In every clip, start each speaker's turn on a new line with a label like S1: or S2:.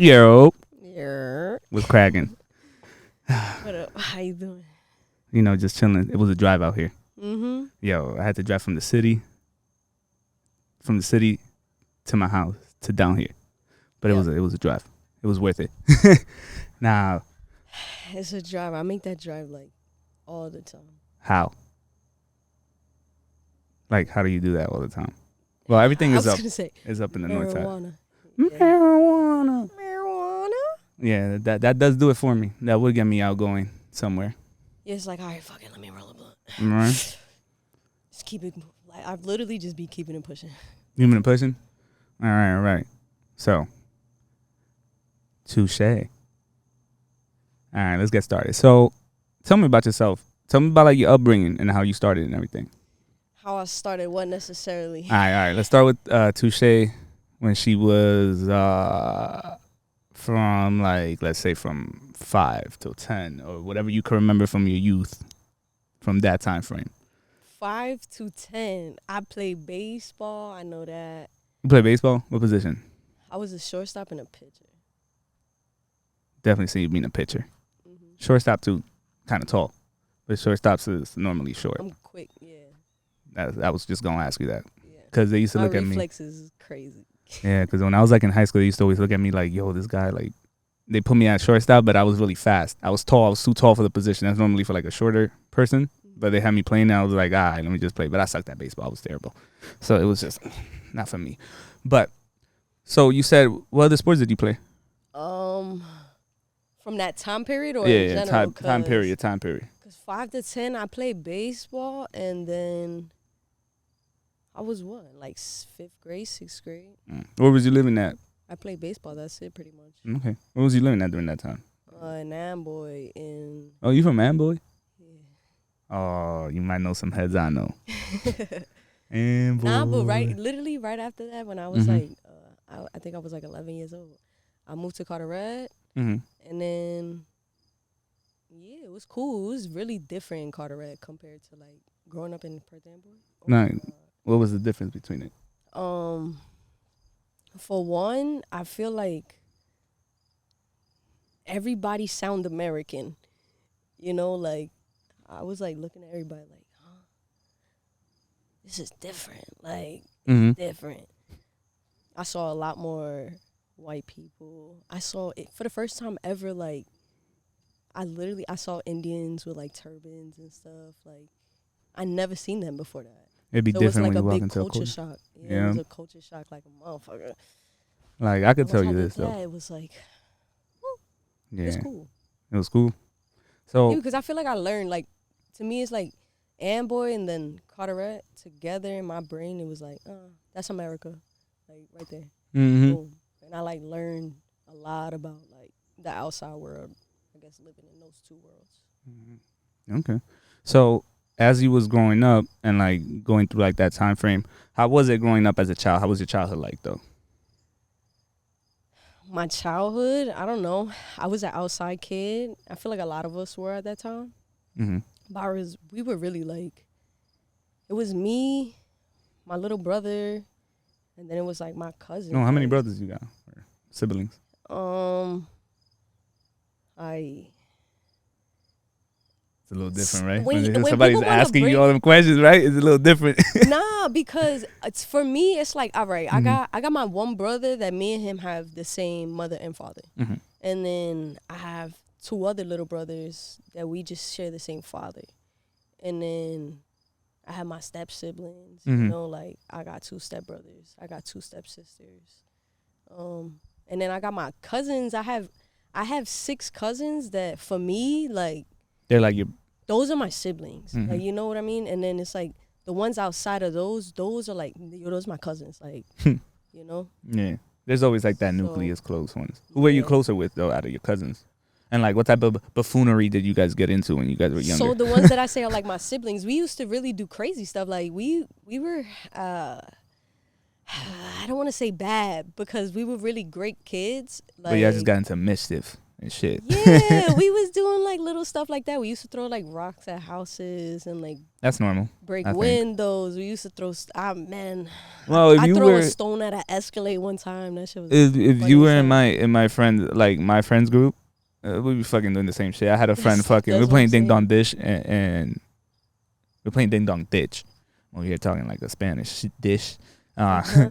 S1: Yo,
S2: Yeah.
S1: was cracking.
S2: What up? How you doing?
S1: You know, just chilling. It was a drive out here.
S2: Mm-hmm.
S1: Yo, I had to drive from the city to my house to down here, but
S2: Yeah.
S1: it was a drive. It was worth it. Now,
S2: It's a drive. I make that drive like all the time.
S1: how? Like, how do you do that all the time? Well, everything
S2: I
S1: is
S2: was
S1: up.
S2: gonna say
S1: Is up in the north side.
S2: marijuana. Yeah.
S1: Marijuana.
S2: Marijuana.
S1: Yeah, that does do it for me. That would get me out going somewhere.
S2: Yeah, it's like, all right, fuck it, let me roll a blunt.
S1: Right?
S2: Just keep it. Like I've literally just be keeping it pushing.
S1: You been pushing? All right. So, Toushai. All right, let's get started. So, tell me about yourself. Tell me about like your upbringing and how you started and everything.
S2: How I started, what necessarily?
S1: All right. Let's start with Toushai when she was from like, let's say from 5 till 10 or whatever you can remember from your youth, from that time frame.
S2: 5 to 10. I played baseball. I know that.
S1: You play baseball? What position?
S2: I was a shortstop and a pitcher.
S1: Definitely see you being a pitcher.
S2: Mm-hmm.
S1: Shortstop too, kind of tall, but shortstops is normally short.
S2: I'm quick. Yeah.
S1: I was just gonna ask you that
S2: Yeah.
S1: because they used to
S2: My
S1: look at me.
S2: reflexes is crazy.
S1: Yeah, because when I was like in high school, they used to always look at me like, "Yo, this guy like." They put me at shortstop, but I was really fast. I was tall. I was too tall for the position. That's normally for like a shorter person. But they had me playing, and I was like, all right, let me just play. But I sucked at baseball. I was terrible. So it was just not for me. But so you said, what other sports did you play?
S2: From that time period or
S1: Yeah,
S2: in general?
S1: time period.
S2: Because 5 to 10, I played baseball, and then I was like 5th grade, 6th grade.
S1: Where was you living at?
S2: I played baseball. That's it, pretty much.
S1: Okay. Where was you living at during that time?
S2: In Amboy, in
S1: Oh, you from Amboy?
S2: yeah.
S1: Oh, you might know some heads I know. Amboy.
S2: Nah, but literally right after that, when I was like, I think I was like 11 years old, I moved to Carteret,
S1: Mm-hmm.
S2: and then yeah, it was cool. It was really different in Carteret compared to like growing up in Perth Amboy. Oh
S1: Nah,
S2: my God.
S1: what was the difference between it?
S2: For one, I feel like everybody sound American. You know, like I was like looking at everybody like, huh? This is different. Like it's different. I saw a lot more white people. I saw it for the first time ever. Like I saw Indians with like turbans and stuff. Like I never seen them before that.
S1: It'd be
S2: So
S1: different
S2: it was
S1: when
S2: like
S1: you
S2: a
S1: walk
S2: big
S1: into a
S2: culture
S1: culture.
S2: shock. Yeah,
S1: Yeah.
S2: it was a culture shock like a motherfucker.
S1: Like I could
S2: Once
S1: tell
S2: I
S1: you
S2: did
S1: this though.
S2: that, it was like,
S1: Yeah,
S2: it's cool.
S1: it was cool. So
S2: Because I feel like I learned, like, to me, it's like Amboy and then Carteret together in my brain. It was like, that's America, like right there.
S1: mm-hmm.
S2: Boom. And I like learned a lot about like the outside world. I guess living in those two worlds.
S1: Okay. So as you was growing up and like going through like that time frame, how was it growing up as a child? How was your childhood like though?
S2: My childhood, I don't know. I was an outside kid. I feel like a lot of us were at that time.
S1: Mm-hmm.
S2: But we were really like, it was me, my little brother, and then it was like my cousin.
S1: No, how many brothers you got? Or siblings? It's a little different, right? When somebody's asking you all them questions, right? It's a little different.
S2: Nah, because for me, it's like, all right, I got my one brother that me and him have the same mother and father.
S1: Mm-hmm.
S2: And then I have 2 other little brothers that we just share the same father. And then I have my step siblings, you know, like I got 2 step brothers. I got 2 step sisters. And then I got my cousins. I have 6 cousins that for me, like,
S1: They're like your.
S2: those are my siblings.
S1: Mm-hmm.
S2: Like, you know what I mean? And then it's like the ones outside of those are like, yo, those are my cousins. Like, you know?
S1: Yeah. There's always like that nucleus close ones. Who were you
S2: Yeah.
S1: closer with though out of your cousins? And like what type of buffoonery did you guys get into when you guys were younger?
S2: So the ones that I say are like my siblings, we used to really do crazy stuff. Like we were, I don't want to say bad because we were really great kids. Like,
S1: but y'all just got into mischief. and shit.
S2: Yeah, we was doing like little stuff like that. We used to throw like rocks at houses and like
S1: That's normal.
S2: break
S1: I think.
S2: windows. We used to throw. Man,
S1: Well, if
S2: I
S1: you
S2: throw
S1: were
S2: a stone at an Escalade one time. That shit was.
S1: if
S2: funny
S1: you
S2: as
S1: were in
S2: hell.
S1: my friend like my friends group, we'd be fucking doing the same shit. I had a friend fucking.
S2: That's
S1: We're
S2: what
S1: playing
S2: I'm
S1: Ding Dong
S2: saying.
S1: Dish and we're playing Ding Dong Ditch. Well, you're talking like a Spanish dish.
S2: Uh-huh.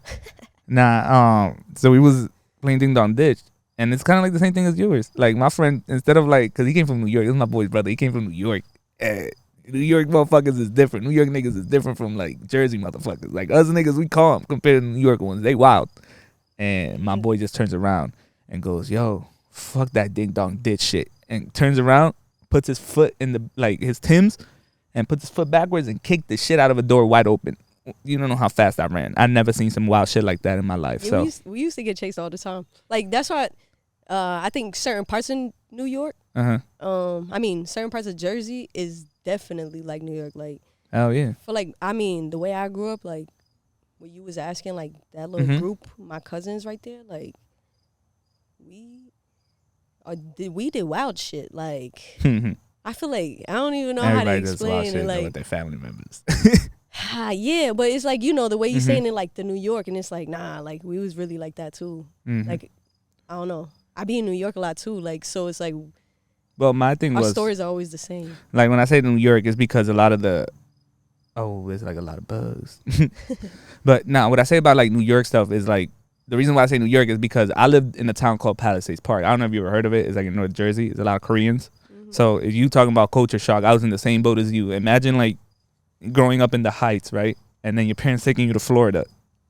S1: So we was playing Ding Dong Ditch, and it's kind of like the same thing as yours. Like my friend, instead of like, cause he came from New York. This is my boy's brother. He came from New York. New York motherfuckers is different. New York niggas is different from like Jersey motherfuckers. Like us niggas, we calm compared to New York ones. They wild. And my boy just turns around and goes, "Yo, fuck that Ding Dong Ditch shit," and turns around, puts his foot in the like his Timbs, and puts his foot backwards and kicked the shit out of a door wide open. You don't know how fast I ran. I never seen some wild shit like that in my life.
S2: Yeah,
S1: So
S2: we used to get chased all the time. Like that's why I think certain parts in New York, I mean certain parts of Jersey is definitely like New York. Like
S1: hell yeah.
S2: for like I mean the way I grew up, like what you was asking, like that little group, my cousins right there, like we did wild shit. Like I feel like I don't even know
S1: Everybody
S2: how to
S1: does wild
S2: explain
S1: shit
S2: it.
S1: though
S2: Like
S1: with their family members.
S2: yeah, but it's like, you know, the way you saying it like the New York, and it's like, nah, like we was really like that too. Like, I don't know. I be in New York a lot too, like, so it's like
S1: Well, my thing
S2: our
S1: was
S2: stories are always the same.
S1: like when I say New York, it's because a lot of the there's like a lot of bugs. But now what I say about like New York stuff is like the reason why I say New York is because I lived in a town called Palisades Park. I don't know if you ever heard of it. It's like in North Jersey. There's a lot of Koreans. So if you talking about culture shock, I was in the same boat as you. Imagine like growing up in the Heights, right? And then your parents taking you to Florida.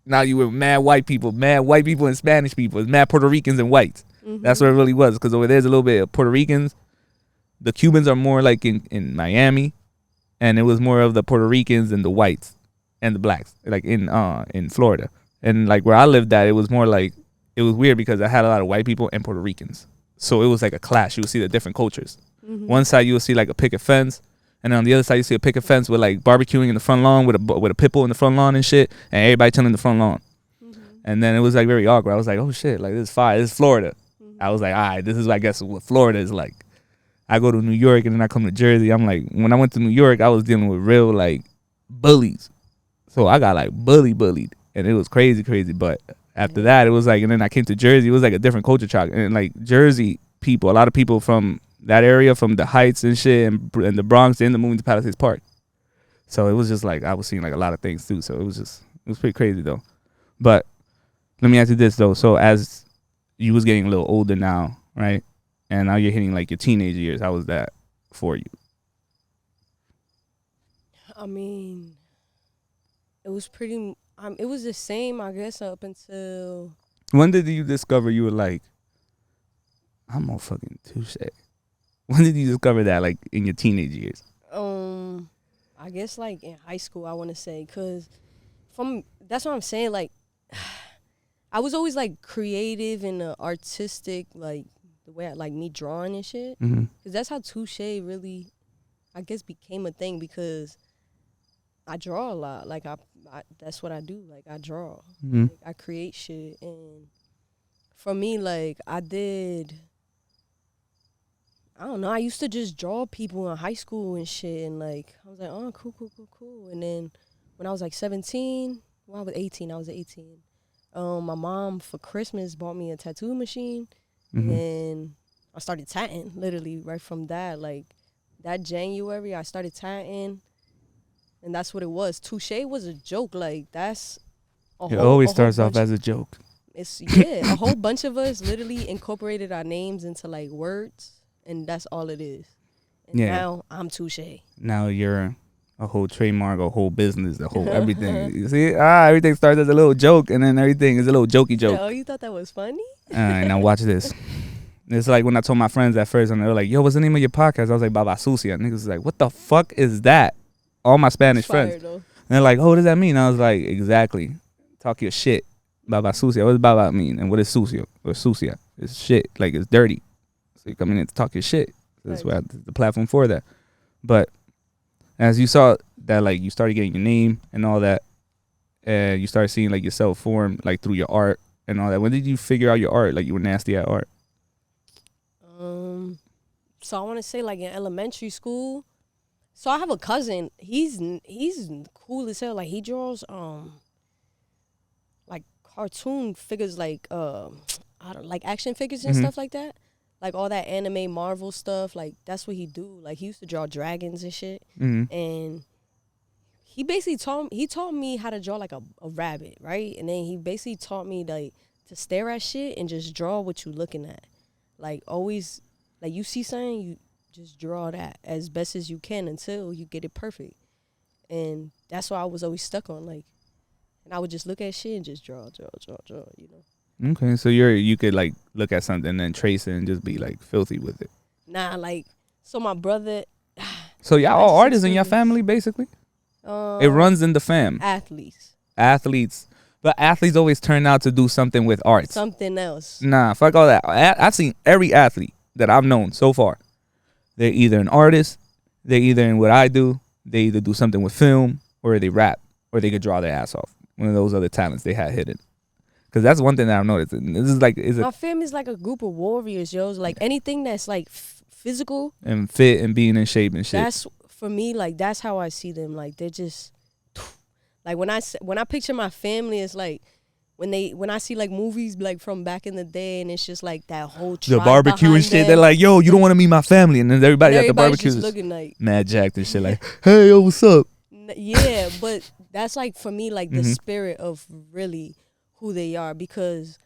S1: Now you were mad white people and Spanish people. It's mad Puerto Ricans and whites. That's what it really was. Because over there's a little bit of Puerto Ricans. The Cubans are more like in Miami. And it was more of the Puerto Ricans and the whites and the blacks, like in Florida. And like where I lived at, it was more like, it was weird because I had a lot of white people and Puerto Ricans. So it was like a clash. You would see the different cultures. One side you would see like a picket fence. And then on the other side, you see a picket fence with like barbecuing in the front lawn with a pit bull in the front lawn and shit, and everybody chilling in the front lawn. And then it was like very awkward. I was like, oh shit, like this is fire. This is Florida. I was like, all right, this is I guess what Florida is like. I go to New York and then I come to Jersey. I'm like, when I went to New York, I was dealing with real like bullies. So I got like bullied, and it was crazy. But after that, it was like, and then I came to Jersey. It was like a different culture shock, and like Jersey people, a lot of people from that area, from the Heights and shit, and the Bronx, they ended up moving to Palisades Park. So it was just like I was seeing like a lot of things too. So it was pretty crazy though. But let me ask you this though. So as you was getting a little older now, right? And now you're hitting like your teenage years. How was that for you?
S2: I mean, it was pretty. It was the same, I guess, up until.
S1: When did you discover you were like, I'm a fucking Toushai? When did you discover that, like in your teenage years?
S2: I guess like in high school, I want to say, cause that's what I'm saying. Like, I was always like creative and artistic, like the way I like me drawing and shit. Cause that's how Toushai really, I guess, became a thing because I draw a lot. Like I that's what I do. Like I draw. Like, I create shit, and for me, like I don't know. I used to just draw people in high school and shit, and like I was like, oh, cool. And then when I was like 17, well, I was 18. My mom for Christmas bought me a tattoo machine, and then I started tatting. Literally right from that, like that January, I started tatting, and that's what it was. Toushai was a joke. Like that's
S1: It always starts off as a joke.
S2: It's a whole bunch of us literally incorporated our names into like words. And that's all it is. And now I'm Toushai.
S1: Now you're a whole trademark, a whole business, a whole everything. You see? Everything starts as a little joke, and then everything is a little jokey joke.
S2: Oh, you thought that was funny?
S1: All right, now watch this. It's like when I told my friends at first, and they were like, yo, what's the name of your podcast? I was like, Baba Sucia. Niggas was like, what the fuck is that? All my Spanish friends.
S2: Though.
S1: And they're like, oh, what does that mean? I was like, exactly. Talk your shit. Baba Sucia. What does Baba mean? And what is Sucia? Or Sucia? It's shit. Like, it's dirty. So you come in to talk your shit. That's why the platform for that. But as you saw that, like you started getting your name and all that, and you started seeing like yourself form like through your art and all that. When did you figure out your art? Like you were nasty at art.
S2: So I want to say like in elementary school. So I have a cousin. He's cool as hell. Like he draws like cartoon figures, like I don't like action figures and stuff like that. Like all that anime Marvel stuff. Like that's what he do. Like he used to draw dragons and shit. And he basically taught me how to draw like a rabbit, right? And then he basically taught me like to stare at shit and just draw what you looking at. Like always, like you see something, you just draw that as best as you can until you get it perfect. And that's why I was always stuck on, like, and I would just look at shit and just draw, you know.
S1: Okay, so you could like look at something and then trace it and just be like filthy with it.
S2: Nah, like, so my brother.
S1: So y'all all artists in your family, basically? It runs in the fam. Athletes. But athletes always turn out to do something with art.
S2: Something else.
S1: Nah, fuck all that. I've seen every athlete that I've known so far. They're either an artist, they're either in what I do, they either do something with film, or they rap, or they could draw their ass off. One of those other talents they had hidden. Because that's one thing that I've noticed. This is like, my
S2: family's like a group of warriors, yo. Like anything that's like physical
S1: and fit and being in shape and shit.
S2: That's for me. Like that's how I see them. Like they're just like when I picture my family, it's like when I see like movies like from back in the day, and it's just like that whole tribe
S1: the barbecue and shit. Them. They're like, yo, you don't want to meet my family, and then everybody at the barbecue
S2: just looking like
S1: mad jacked and shit. Like, hey, yo, what's up?
S2: Yeah, but that's like for me like the spirit of really who they are, because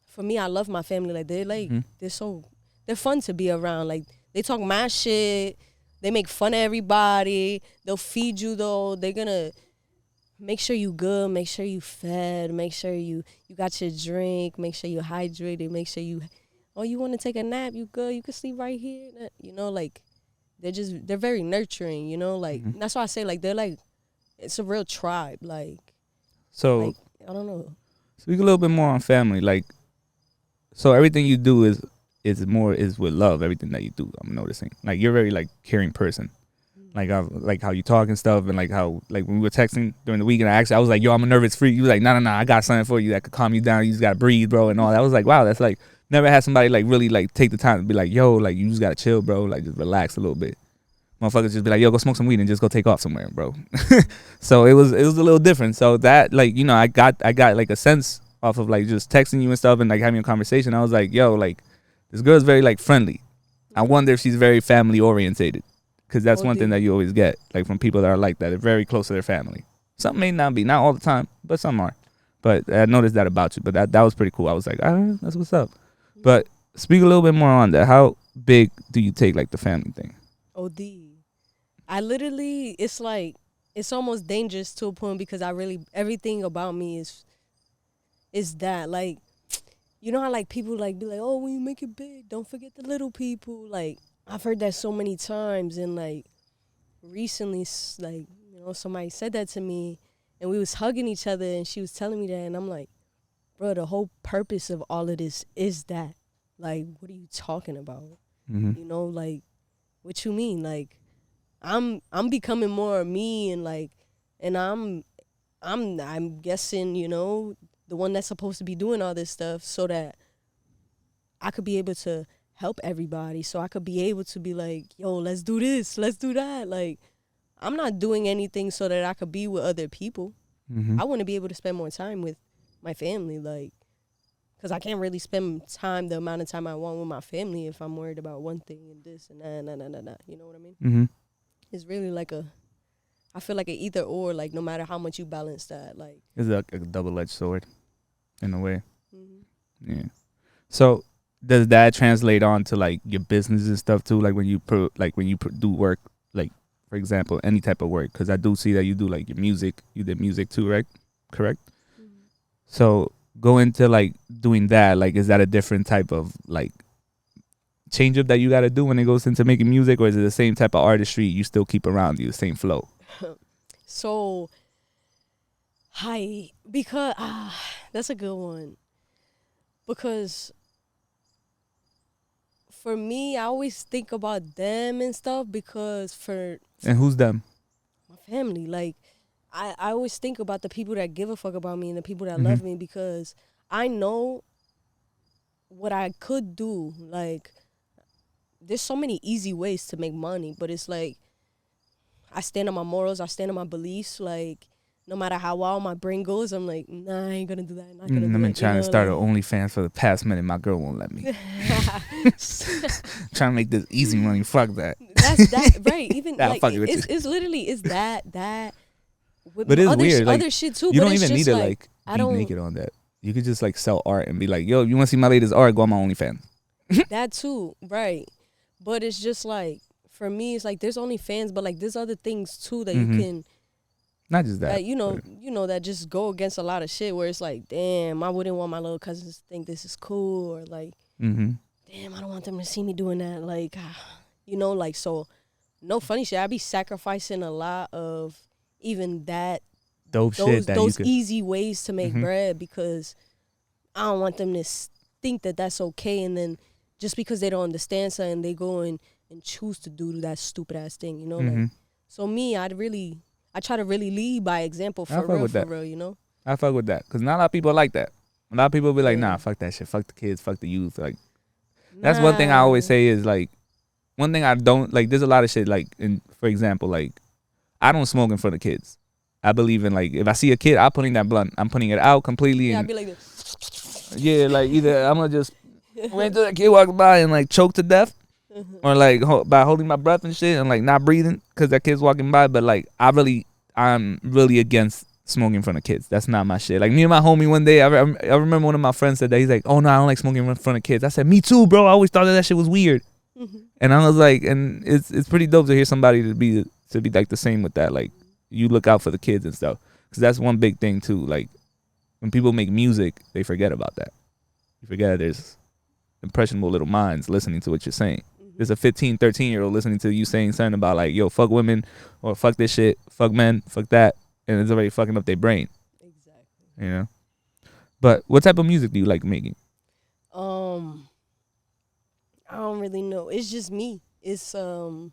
S2: for me I love my family. Like they're like they're fun to be around. Like they talk my shit, they make fun of everybody, they'll feed you though, they're gonna make sure you good, make sure you fed, make sure you got your drink, make sure you hydrated, make sure you you want to take a nap, you good, you can sleep right here, you know. Like they're very nurturing, you know. Like that's why I say like they're like, it's a real tribe. Like,
S1: so
S2: like, I don't know.
S1: Speak a little bit more on family. Like, so everything you do is with love. Everything that you do, I'm noticing. Like, you're a very like caring person. Like how you talk and stuff, and like how like when we were texting during the week, and I was like, yo, I'm a nervous freak. You was like, no, I got something for you that could calm you down. You just gotta breathe, bro, and all that. I was like, wow, that's like never had somebody like really like take the time to be like, yo, like you just gotta chill, bro. Like just relax a little bit. Motherfuckers just be like, yo, go smoke some weed and just go take off somewhere, bro. So it was a little different. So that like, you know, I got like a sense off of like just texting you and stuff and like having a conversation. I was like, yo, like this girl's very like friendly. I wonder if she's very family orientated, because that's one thing that you always get like from people that are like that. They're very close to their family. Some may not be, not all the time, but some are. But I noticed that about you. But that was pretty cool. I was like, that's what's up. But speak a little bit more on that. How big do you take like the family thing?
S2: OD. I literally, it's like, it's almost dangerous to a point, because everything about me is that, like, you know how like people like be like, oh, when you make it big, don't forget the little people. Like, I've heard that so many times, and like recently, like, you know, somebody said that to me, and we was hugging each other, and she was telling me that, and I'm like, bro, the whole purpose of all of this is that. Like, what are you talking about? You know, like, what you mean? Like, I'm becoming more of me, and like, and I'm guessing, you know, the one that's supposed to be doing all this stuff, so that I could be able to help everybody, so I could be able to be like, yo, let's do this, let's do that. Like, I'm not doing anything so that I could be with other people. I want to be able to spend more time with my family, like, because I can't really spend time the amount of time I want with my family if I'm worried about one thing and this and that. You know what I mean? It's really like I feel like an either or, like no matter how much you balance that, like.
S1: It's like a double-edged sword in a way. Yeah. So does that translate on to like your business and stuff too? Like when you do work, like for example, any type of work, because I do see that you do like your music. You did music too, right? Correct? So go into like doing that, like is that a different type of like change up that you got to do when it goes into making music, or is it the same type of artistry you still keep around you, the same flow?
S2: So because that's a good one, because for me, I always think about them and stuff, because
S1: and who's them?
S2: My family. Like I always think about the people that give a fuck about me and the people that love me, because I know what I could do. Like there's so many easy ways to make money, but it's like I stand on my morals, I stand on my beliefs. Like no matter how wild my brain goes, I'm like, nah, I ain't gonna do that. I'm not gonna do
S1: I've been
S2: that.
S1: trying to start
S2: like,
S1: an OnlyFans for the past minute. My girl won't let me. Trying to make this easy money. Fuck that.
S2: That's that right. Even
S1: Nah,
S2: like
S1: fuck it with
S2: it's
S1: you.
S2: literally that with
S1: But it's
S2: other
S1: weird. Like,
S2: other shit too.
S1: you
S2: But
S1: don't
S2: it's
S1: even need
S2: just
S1: to
S2: like
S1: like
S2: I
S1: be
S2: don't
S1: naked on that. You could just like sell art and be like, yo, you want to see my latest art? Go on my OnlyFans.
S2: that too, right? But it's just like for me, it's like there's only fans, but like there's other things too that you can.
S1: Not just that.
S2: You know that just go against a lot of shit where it's like, damn, I wouldn't want my little cousins to think this is cool, or like, damn, I don't want them to see me doing that, like, like, so, no funny shit, I be sacrificing a lot of even
S1: dope shit that
S2: those
S1: you could,
S2: easy ways to make bread because I don't want them to think that that's okay, and then just because they don't understand something, they go and choose to do that stupid ass thing, you know, like, so me, I try to really lead by example for real, you know?
S1: I fuck with that. Because not a lot of people like that. A lot of people be like, nah, fuck that shit. Fuck the kids. Fuck the youth. Like, that's one thing I always say is, like, one thing I don't, like, there's a lot of shit, like, for example, like, I don't smoke in front of kids. I believe in, like, if I see a kid, I'm putting that blunt. I'm putting it out completely.
S2: Yeah,
S1: And,
S2: I'd be like this.
S1: yeah, like, either I'm going to just wait till that kid walks by and, like, choke to death. Or, like, by holding my breath and shit and, like, not breathing because that kid's walking by. But, like, I'm really against smoking in front of kids. That's not my shit. Like, me and my homie one day, I remember one of my friends said that. He's like, oh, no, I don't like smoking in front of kids. I said, me too, bro. I always thought that shit was weird. And I was like, and it's pretty dope to hear somebody to be like the same with that. Like, you look out for the kids and stuff. Because that's one big thing, too. Like, when people make music, they forget about that. You forget that there's impressionable little minds listening to what you're saying. There's a 15, 13-year-old listening to you saying something about, like, yo, fuck women, or fuck this shit, fuck men, fuck that, and it's already fucking up their brain.
S2: Exactly.
S1: You know? But what type of music do you like making?
S2: I don't really know. It's just me. It's my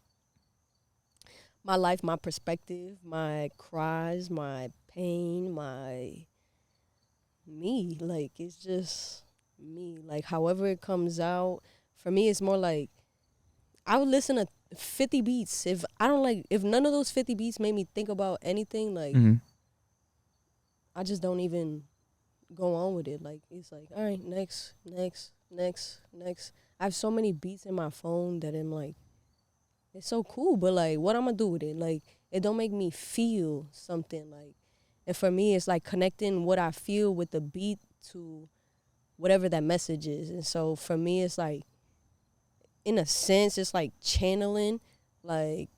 S2: life, my perspective, my cries, my pain, me. Like, it's just me. Like, however it comes out, for me, it's more like I would listen to 50 beats. If none of those 50 beats made me think about anything, like, I just don't even go on with it. Like, it's like, all right, next. I have so many beats in my phone that I'm like, it's so cool, but, like, what I'm gonna do with it? Like, it don't make me feel something, like, and for me, it's like connecting what I feel with the beat to whatever that message is. And so for me, it's like, in a sense, it's like channeling, like,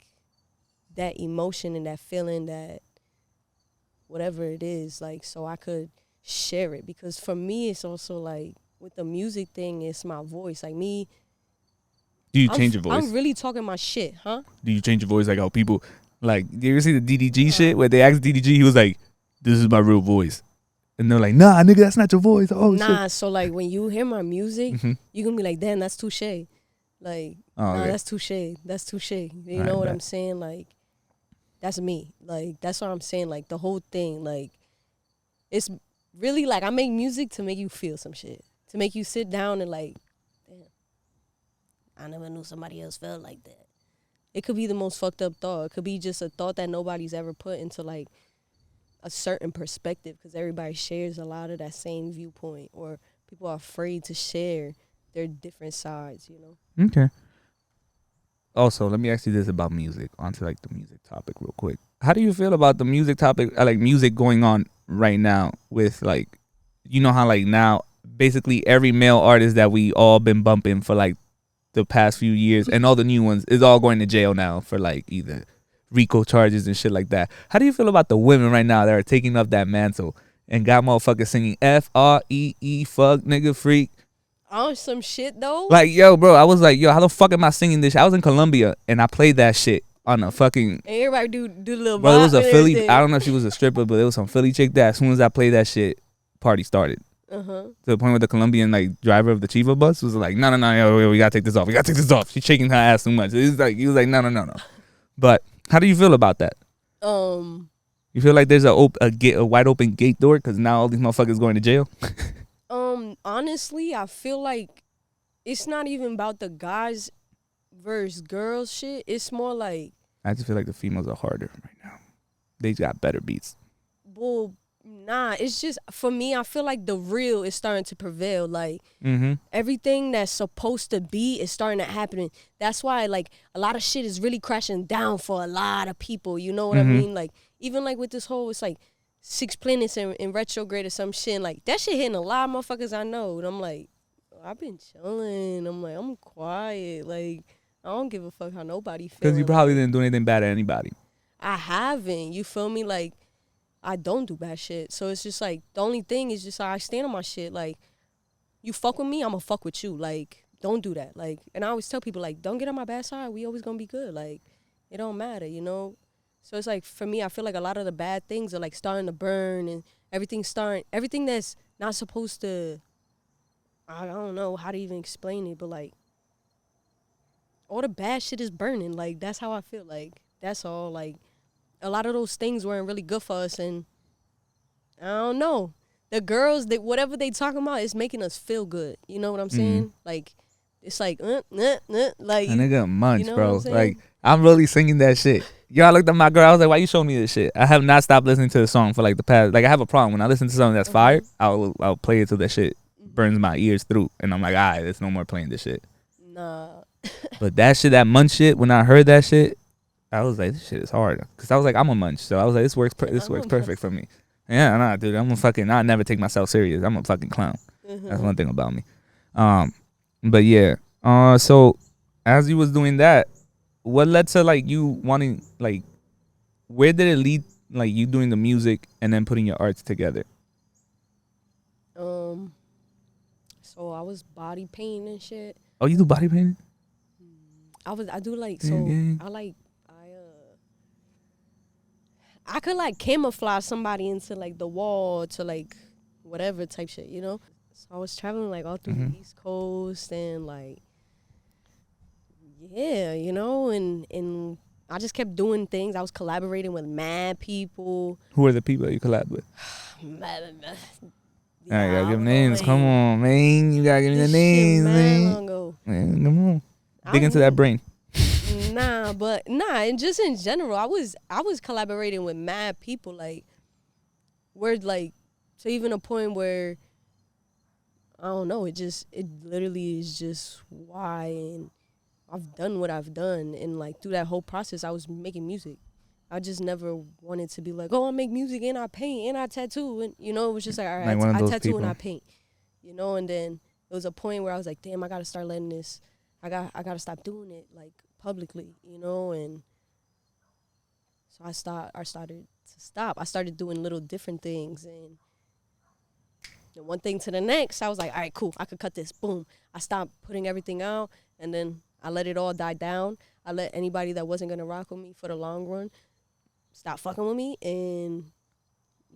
S2: that emotion and that feeling, that whatever it is, like, so I could share it. Because for me, it's also like, with the music thing, it's my voice. Like, me.
S1: Do you change your voice?
S2: I'm really talking my shit, huh?
S1: Do you change your voice like how people, like, do you ever see the DDG shit where they asked DDG, he was like, this is my real voice. And they're like, nah, nigga, that's not your voice. Oh,
S2: nah,
S1: shit.
S2: so, like, when you hear my music, you're going to be like, damn, that's Toushai. Like, okay. That's Toushai. That's Toushai. You know what I'm saying? Like, that's me. Like, that's what I'm saying. Like, the whole thing, like, it's really, like, I make music to make you feel some shit. To make you sit down and, like, damn, I never knew somebody else felt like that. It could be the most fucked up thought. It could be just a thought that nobody's ever put into, like, a certain perspective, because everybody shares a lot of that same viewpoint, or people are afraid to share their different sides, you know?
S1: Okay. Also, let me ask you this about music. Onto, like, the music topic real quick. How do you feel about the music topic, like, music going on right now with, like, you know how, like, now basically every male artist that we all been bumping for, like, the past few years and all the new ones is all going to jail now for, like, either RICO charges and shit like that. How do you feel about the women right now that are taking up that mantle and got motherfuckers singing F-R-E-E, fuck, nigga, freak?
S2: On some shit, though?
S1: Like, yo, bro, I was like, yo, how the fuck am I singing this shit? I was in Colombia and I played that shit on a fucking...
S2: And everybody do the little
S1: bro, it was a Philly...
S2: everything.
S1: I don't know if she was a stripper, but it was some Philly chick that as soon as I played that shit, party started. To the point where the Colombian, like, driver of the Chiva bus was like, no, yo, we gotta take this off. She's shaking her ass too much. He was like, no. But how do you feel about that? You feel like there's a wide open gate door because now all these motherfuckers going to jail?
S2: Honestly, I feel like it's not even about the guys versus girls shit, it's more like,
S1: I just feel like the females are harder right now. They got better beats.
S2: well, nah, it's just, for me, I feel like the real is starting to prevail. Like,
S1: Mm-hmm.
S2: everything that's supposed to be is starting to happen. That's why, like, a lot of shit is really crashing down for a lot of people. You know what I
S1: Mm-hmm.
S2: mean? Like, even like with this whole, it's like 6 planets in retrograde or some shit. And, like, that shit hitting a lot of motherfuckers I know. And I'm like, I've been chilling. I'm like, I'm quiet. Like, I don't give a fuck how nobody
S1: Because you
S2: feeling.
S1: probably
S2: Like,
S1: didn't do anything bad to anybody.
S2: I haven't. You feel me? Like, I don't do bad shit. So it's just like, the only thing is just I stand on my shit. Like, you fuck with me, I'm gonna fuck with you. Like, don't do that. Like, and I always tell people, like, don't get on my bad side. We always gonna be good. Like, it don't matter, you know? So it's like, for me, I feel like a lot of the bad things are like starting to burn and everything that's not supposed to, I don't know how to even explain it, but like, all the bad shit is burning. Like, that's how I feel. Like, that's all. Like, a lot of those things weren't really good for us, and I don't know. The girls, that whatever they talking about, is making us feel good. You know what I'm saying? Like, it's like, like,
S1: A nigga munch,
S2: know what
S1: bro.
S2: I'm saying?
S1: Like, I'm really singing that shit. Yo, I looked at my girl. I was like, why you showing me this shit? I have not stopped listening to the song for like the past. Like, I have a problem. When I listen to something that's fire, I'll play it till that shit burns my ears through. And I'm like, all right, there's no more playing this shit.
S2: Nah.
S1: But that shit, that munch shit, when I heard that shit, I was like, this shit is hard. Because I was like, I'm a munch. So I was like, this works perfect for me. Yeah, nah, dude, I never take myself serious. I'm a fucking clown. That's one thing about me. But yeah. So as you was doing that, what led to like you wanting, like, where did it lead, like you doing the music and then putting your arts together?
S2: So I was body painting and shit.
S1: Oh, you do body painting?
S2: I do like,
S1: Yeah,
S2: so
S1: yeah.
S2: I could like camouflage somebody into like the wall to like whatever type shit, you know? So I was traveling like all through the East Coast and like, yeah, you know, and I just kept doing things. I was collaborating with mad people.
S1: Who are the people you collab with?
S2: Yeah,
S1: I gotta
S2: I
S1: give
S2: don't
S1: names.
S2: know,
S1: Come on, man. You gotta give me the
S2: this shit
S1: names,
S2: mad
S1: man.
S2: long ago.
S1: Man, come on.
S2: I
S1: Dig into
S2: don't
S1: that
S2: know.
S1: brain.
S2: And just in general, I was collaborating with mad people, like, where like, to even a point where I don't know, it literally is just why, and I've done what I've done, and like through that whole process I was making music. I just never wanted to be like, oh, I make music and I paint and I tattoo, and you know, it was just like, all right,
S1: Like one of
S2: I
S1: those
S2: tattoo and
S1: people.
S2: I paint, you know. And then it was a point where I was like, damn, I gotta start letting this, I gotta stop doing it like publicly, you know. And so I started doing little different things, and then one thing to the next, I was like, all right, cool, I could cut this. Boom. I stopped putting everything out, and then I let it all die down. I let anybody that wasn't gonna rock with me for the long run stop fucking with me, and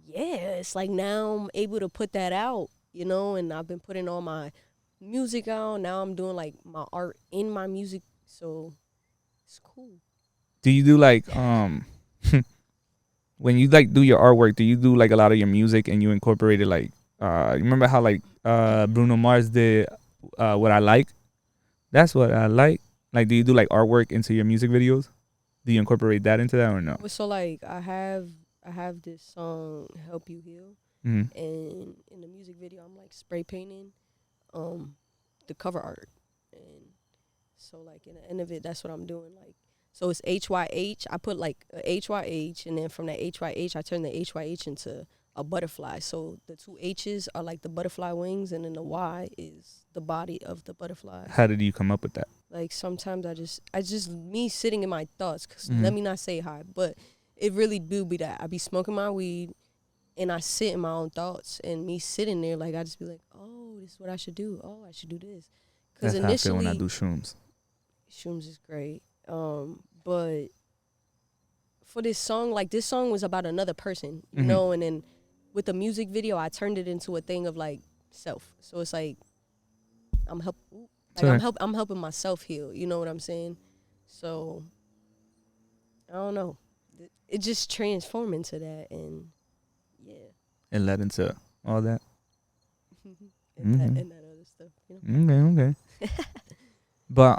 S2: yeah, it's like now I'm able to put that out, you know. And I've been putting all my music out. Now I'm doing like my art in my music, so it's cool.
S1: Do you do like when you like do your artwork, do you do like a lot of your music and you incorporate it like you remember how like Bruno Mars did what I like? That's what I like. Like, do you do like artwork into your music videos? Do you incorporate that into that or no?
S2: So like I have this song "Help You Heal,"
S1: Mm-hmm.
S2: and in the music video I'm like spray painting the cover art, and so like in the end of it, that's what I'm doing. Like, so it's HYH. I put like a HYH, and then from that HYH I turn the HYH into a butterfly. So the two H's are like the butterfly wings, and then the Y is the body of the butterfly.
S1: How did you come up with that?
S2: Like sometimes I just me sitting in my thoughts. Cause let me not say high, but it really do be that I be smoking my weed and I sit in my own thoughts, and me sitting there, like I just be like, oh, this is what I should do. Oh, I should do this. Cause
S1: That's how I feel when I
S2: initially
S1: do shrooms.
S2: shrooms is great. But for this song, like this song was about another person, you know, and then with the music video, I turned it into a thing of like self. So it's like I'm helping myself heal. You know what I'm saying? So I don't know. It just transformed into that, and yeah,
S1: It led into all that.
S2: and that other stuff. You know?
S1: Okay. But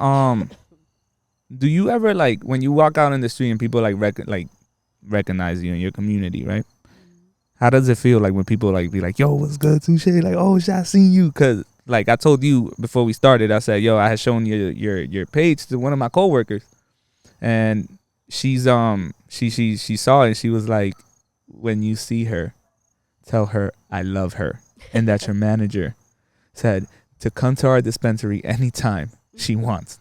S1: do you ever like when you walk out in the street and people like recognize you in your community, right? How does it feel like when people like be like, "Yo, what's good, Toushai?" Like, "Oh, shit, I seen you." Cause like I told you before we started, I said, "Yo, I had shown your page to one of my coworkers, and she saw it and she was like, when you see her, tell her I love her and that your manager said to come to our dispensary anytime she wants."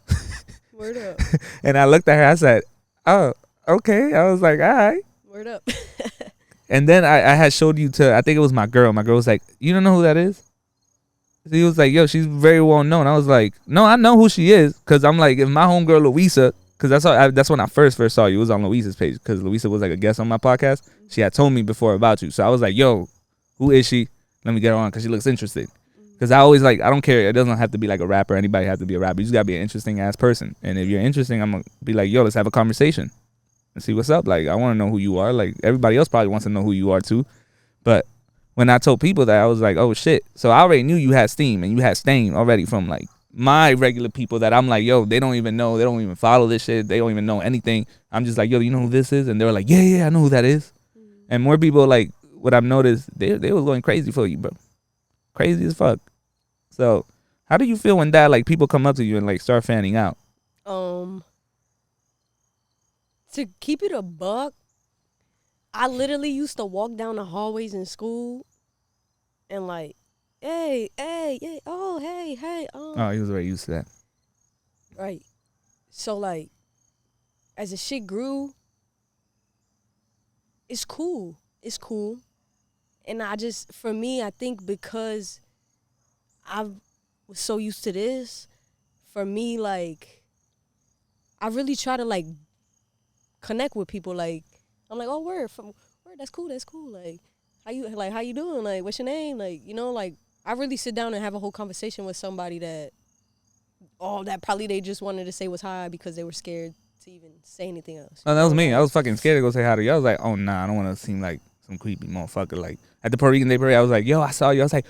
S2: Word up.
S1: And I looked at her. I said, "Oh, okay." I was like, "All right."
S2: Word up.
S1: And then I had showed you to, I think it was my girl. My girl was like, "You don't know who that is?" He was like, "Yo, she's very well known." I was like, "No, I know who she is." Because I'm like, if my homegirl Louisa, because that's when I first saw you. It was on Louisa's page. Because Louisa was like a guest on my podcast. She had told me before about you. So I was like, "Yo, who is she? Let me get her on because she looks interesting." Because I always like, I don't care. It doesn't have to be like a rapper. Anybody have to be a rapper. You just got to be an interesting ass person. And if you're interesting, I'm going to be like, "Yo, let's have a conversation and see what's up." Like, I want to know who you are. Like, everybody else probably wants to know who you are too. But when I told people that, I was like, "Oh shit." So I already knew you had steam and you had stain already from like my regular people that I'm like, "Yo, they don't even know. They don't even follow this shit. They don't even know anything." I'm just like, "Yo, you know who this is?" And they were like, yeah, I know who that is." And more people, like, what I've noticed, they was going crazy for you, bro. Crazy as fuck. So how do you feel when that, like, people come up to you and like start fanning out?
S2: To keep it a buck, I literally used to walk down the hallways in school and like, hey, oh, hey,
S1: Oh, he was already used to that.
S2: right. So like, as the shit grew, it's cool. And for me, I think because I was so used to this, for me, like, I really try to like connect with people. Like, I'm like, "Oh, word, that's cool. Like, how you doing? Like, what's your name? Like, you know, like, I really sit down and have a whole conversation with somebody that probably they just wanted to say was hi because they were scared to even say anything else.
S1: Oh, that was me. I was fucking scared to go say hi to you. I was like, "Oh nah, I don't want to seem like some creepy motherfucker." Like at the Puerto Rican Day Parade, I was like, "Yo, I saw you." I was like,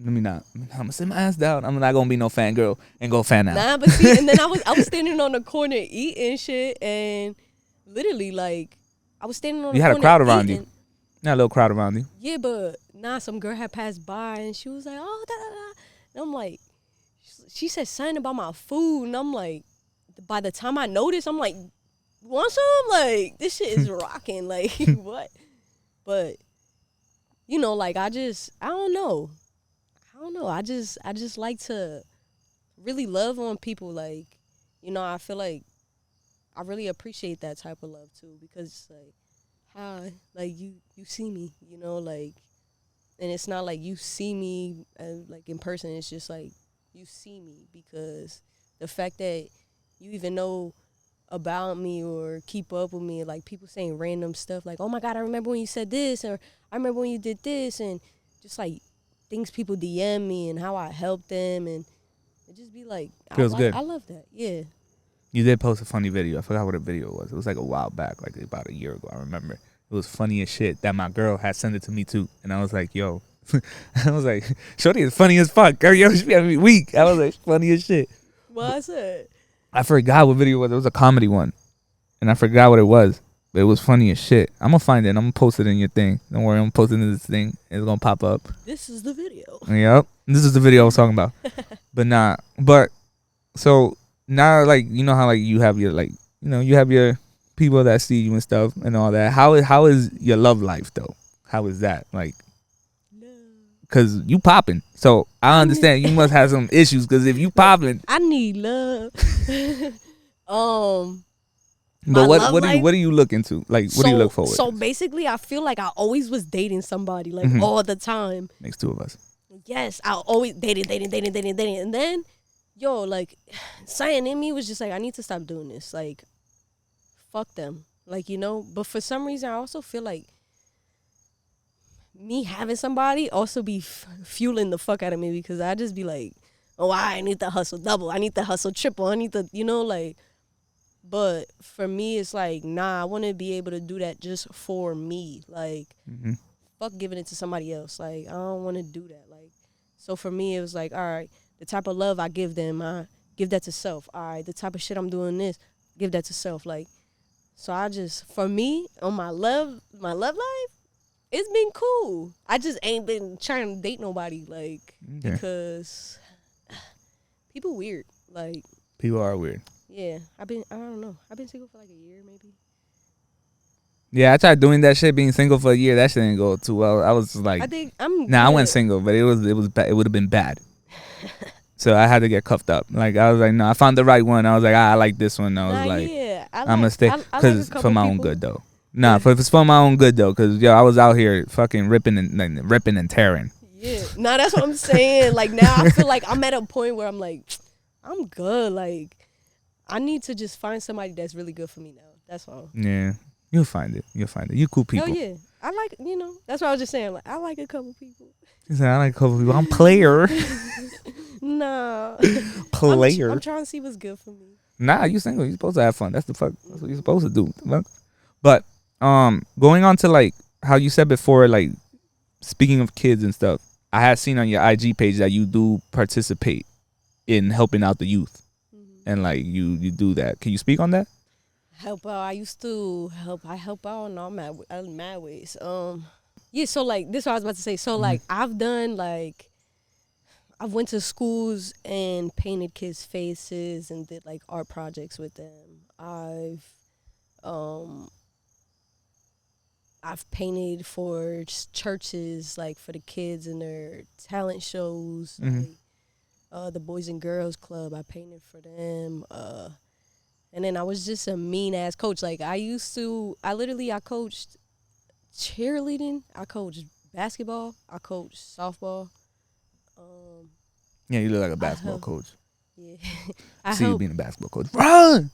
S1: I'm gonna sit my ass down. I'm not gonna be no fangirl and go fan out.
S2: Nah, but see, and then I was standing on the corner eating shit, and literally like I was standing on the
S1: You
S2: corner.
S1: had a crowd around
S2: eating.
S1: you. Not a little crowd around you.
S2: Yeah, but some girl had passed by and she was like, "Oh, da da da," and I'm like, she said something about my food, and I'm like, by the time I noticed, I'm like, "Want some?" Like, this shit is rocking. Like, what? But you know, like, I don't know. I just like to really love on people. Like, you know, I feel like I really appreciate that type of love too, because like, hi, like, you see me, you know, like, and it's not like you see me like in person. It's just like you see me because the fact that you even know about me or keep up with me, like people saying random stuff like, "Oh my God, I remember when you said this," or "I remember when you did this," and just like things people DM me and how I help them, and it just be like,
S1: Feels good.
S2: I love that. Yeah.
S1: You did post a funny video. I forgot what the video was. It was like a while back, like about a year ago. I remember. It was funny as shit that my girl had sent it to me too. And I was like, "Yo," I was like, "Shorty is funny as fuck. Girl, yo, she having me weak." I was like, "Funny as shit."
S2: What I said?
S1: I forgot what video it was. It was a comedy one. And I forgot what it was. But it was funny as shit. I'm going to find it. I'm going to post it in your thing. Don't worry. I'm posting in this thing. It's going to pop up.
S2: This is the video.
S1: Yep. This is the video I was talking about. But nah. But so now, like, you know how, like, you have your, like, you know, you have your people that see you and stuff and all that. How is your love life, though? How is that? Like, because you popping. So I understand you must have some issues because if you popping.
S2: I need love.
S1: But what do you look into? Like, what do you look forward to?
S2: So basically, I feel like I always was dating somebody, like, all the time.
S1: Makes two of us.
S2: Yes, I always dating. And then, yo, like, something in me was just like, I need to stop doing this. Like, fuck them. Like, you know? But for some reason, I also feel like me having somebody also be fueling the fuck out of me, because I just be like, "Oh, I need to hustle double. I need to hustle triple. I need to," you know, like. But for me, it's like, nah, I want to be able to do that just for me. Like, fuck giving it to somebody else. Like, I don't want to do that. Like, so for me, it was like, all right, the type of love I give them, I give that to self. All right, the type of shit I'm doing this, give that to self. Like, so I just, for me, on my love life, it's been cool. I just ain't been trying to date nobody, like, because people weird. Like,
S1: people are weird.
S2: Yeah, I don't know. I've been single for like a year, maybe.
S1: Yeah, I tried doing that shit, being single for a year. That shit didn't go too well. I was like,
S2: I think I'm.
S1: I went single, but it was bad. It would have been bad. So I had to get cuffed up. Like I was like, no, I found the right one. I was like, I like this one. I was like, I'm gonna stay because for my own good though. Nah, it's for my own good though. Cause I was out here fucking ripping and tearing.
S2: Yeah, nah, that's what I'm saying. Like now, I feel like I'm at a point where I'm like, I'm good. Like I need to just find somebody that's really good for me now. That's all.
S1: Yeah, you'll find it. You cool people.
S2: Oh yeah, I like That's what I was just saying. Like I like a couple people.
S1: He said, I like a couple people. I'm player.
S2: Nah.
S1: Player.
S2: I'm trying to see what's good for me.
S1: Nah, you single. You supposed to have fun. That's what you're supposed to do. But going on to like how you said before, like speaking of kids and stuff, I had seen on your IG page that you do participate in helping out the youth, and like you do that. Can you speak on that?
S2: Help out. I used to help. I help out in all mad ways. Yeah. So like this, is what I was about to say. So like I've done like. I went to schools and painted kids' faces and did like art projects with them. I've painted for churches, like for the kids and their talent shows. Like, the Boys and Girls Club, I painted for them. And then I was just a mean ass coach. Like I coached cheerleading, I coached basketball, I coached softball.
S1: Yeah, you look like a basketball coach.
S2: Yeah,
S1: I see you being a basketball coach. Run,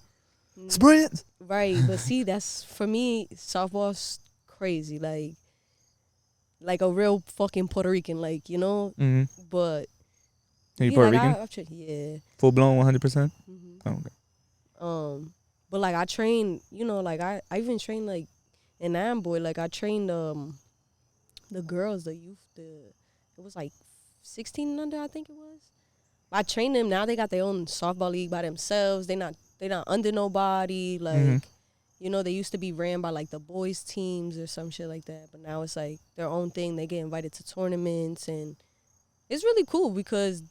S1: sprint.
S2: Right, but see, that's for me. Softball's crazy, like a real fucking Puerto Rican, like But
S1: are you Puerto Rican?
S2: Yeah,
S1: full blown, 100%. Oh, okay.
S2: But like I train, like I even train like in Amboy. Like I trained the girls, the youth. It was like 16 and under, I think it was. I trained them. Now they got their own softball league by themselves. They not under nobody. Like, they used to be ran by like the boys teams or some shit like that. But now it's like their own thing. They get invited to tournaments, and it's really cool because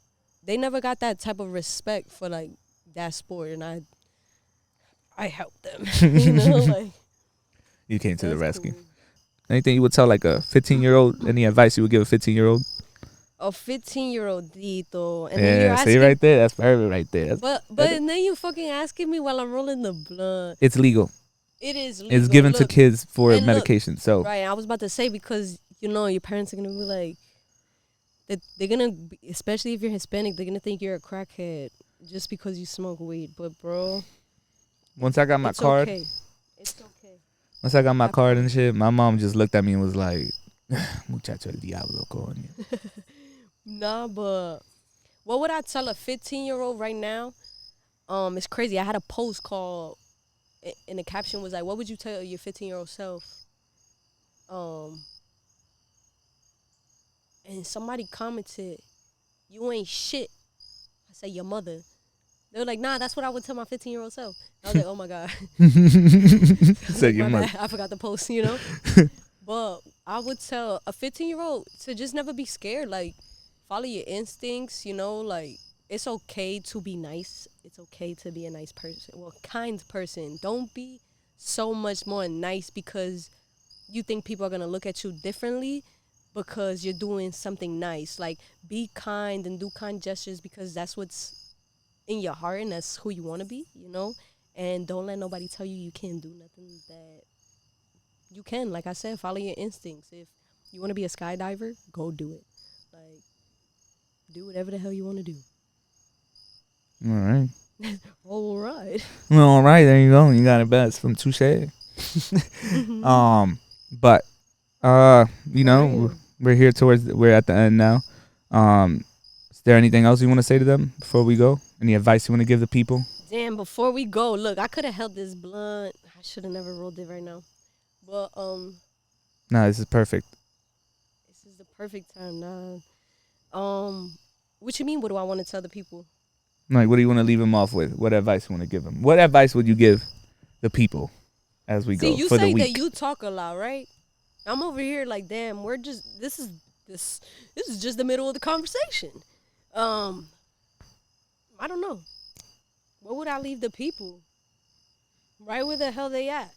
S2: they never got that type of respect for like that sport, and I helped them. Like
S1: you came to the rescue. Cool. Anything you would tell like a 15-year-old? Any advice you would give a 15-year-old?
S2: A 15-year-old Dito. And
S1: yeah, then you're asking, see right there? That's perfect right there.
S2: But and then you fucking asking me while I'm rolling the blunt.
S1: It's legal.
S2: It is legal.
S1: It's given to kids for medication. So
S2: right, I was about to say because, your parents are going to be like, they're going to, especially if you're Hispanic, they're going to think you're a crackhead just because you smoke weed. But, bro.
S1: Once I got my card.
S2: Okay. It's okay.
S1: Once I got my card and shit, my mom just looked at me and was like, muchacho el diablo, coño.
S2: Nah, but what would I tell a 15-year-old right now? It's crazy. I had a post called, and the caption was like, what would you tell your 15-year-old self? And somebody commented, you ain't shit. I said, your mother. They were like, nah, that's what I would tell my 15-year-old self. I was like, oh my God.
S1: Said your mother.
S2: I forgot the post, But I would tell a 15-year-old to just never be scared. Like, follow your instincts, like it's okay to be nice. It's okay to be a nice person. Well, kind person. Don't be so much more nice because you think people are going to look at you differently because you're doing something nice. Like, be kind and do kind gestures because that's what's in your heart and that's who you want to be, And don't let nobody tell you can't do nothing that you can. Like I said, follow your instincts. If you want to be a skydiver, go do it. Like, do whatever the hell you want to do.
S1: All right.
S2: All right.
S1: Well, all right. There you go. You got it best from Toushai. But we're here we're at the end now. Is there anything else you want to say to them before we go? Any advice you want to give the people?
S2: Damn, before we go, look, I could have held this blunt. I should have never rolled it right now. But
S1: no, this is perfect.
S2: This is the perfect time, nah. What you mean? What do I want to tell the people?
S1: Like, what do you want to leave them off with? What advice you want to give them? What advice would you give the people as we
S2: See,
S1: go
S2: you
S1: for the
S2: say that
S1: week?
S2: you talk a lot, right? I'm over here like, damn, we're just this is just the middle of the conversation. I don't know. What would I leave the people? Right where the hell they at?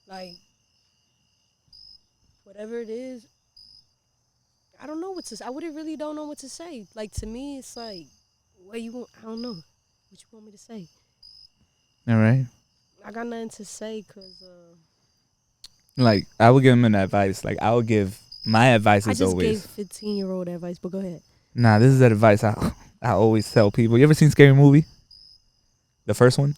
S2: Like, whatever it is, I don't know what to say. I really don't know what to say. Like, to me, it's like, what you want? I don't know. What you want me to say?
S1: All right.
S2: I got nothing to say because
S1: Like, I would give them an advice. Like, I would give my advice
S2: I
S1: is
S2: just gave
S1: always,
S2: 15-year-old advice, but go ahead.
S1: nah, this is the advice I always tell people. You ever seen Scary Movie? The first one?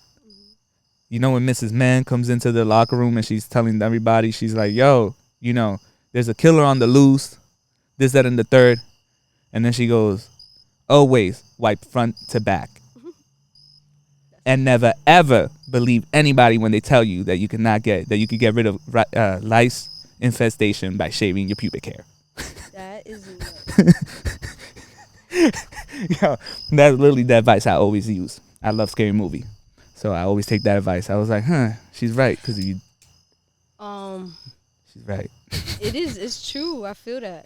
S1: You know when Mrs. Mann comes into the locker room and she's telling everybody, she's like, yo, there's a killer on the loose, this, that, and the third. And then she goes, always wipe front to back. And never, ever believe anybody when they tell you that you could get rid of lice infestation by shaving your pubic hair.
S2: That is
S1: Yo, that's literally the advice I always use. I love Scary Movie. So I always take that advice. I was like, she's right. Because she's right.
S2: it's true. I feel that.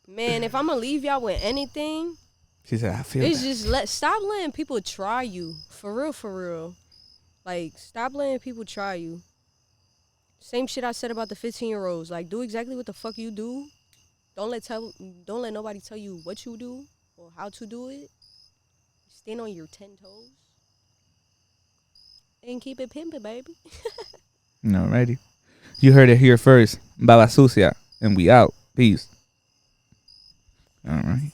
S2: Man, if I'm going to leave y'all with anything,
S1: She said, I feel
S2: it's
S1: that.
S2: just stop letting people try you. For real. Like, stop letting people try you. Same shit I said about the 15-year-olds. Like, do exactly what the fuck you do. Don't let nobody tell you what you do or how to do it. Stand on your 10 toes. And keep it pimping, baby.
S1: Alrighty. You heard it here first. Baba Sucia. And we out. Peace. All right.